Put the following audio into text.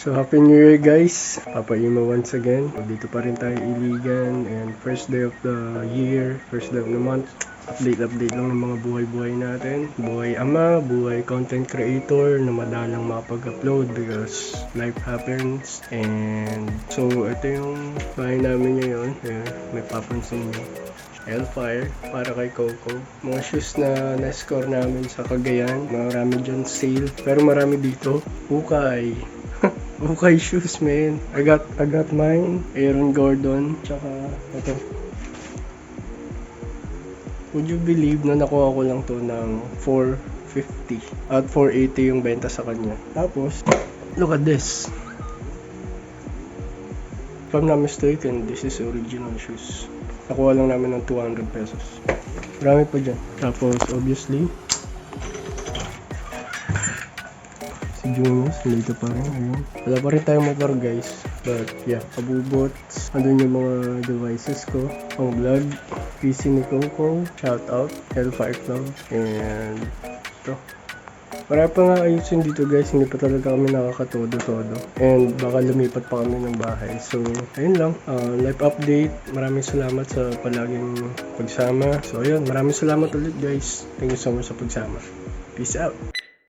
So happy new year guys, Papa Imo once again. Dito pa rin tayo Iligan and first day of the year, first day of the month. Update lang ng mga buhay-buhay natin. Buhay ama, buhay content creator na madalang makapag-upload because life happens. And so ito yung bahay namin ngayon. May papansin nyo. Hellfire para kay Coco. Mga shoes na na-score namin sa Cagayan. Marami dyan sale. Pero marami dito. Hukay. Hukay shoes, man. I got mine. Aaron Gordon. Tsaka ito. Would you believe na nakuha ko lang to ng 450 at 480 yung benta sa kanya. Tapos, look at this. If I'm not mistaken, this is original shoes. Nakuha lang namin ng 200 pesos. Marami pa dyan. Tapos, obviously, si Junius, dito pa rin. Ayun. Wala pa rin tayong motor guys. But yeah, pabubots. Andun yung mga devices ko. Ang vlog. PC ni Coco. Shout out. Hellfire Club. And ito. Marami pa nga ayusin dito guys. Hindi pa talaga kami nakakatodo-todo. And baka lumipat pa kami ng bahay. So, ayun lang. Live update. Maraming salamat sa palaging pagsama. So, ayun. Maraming salamat ulit guys. Thank you so much sa pagsama. Peace out.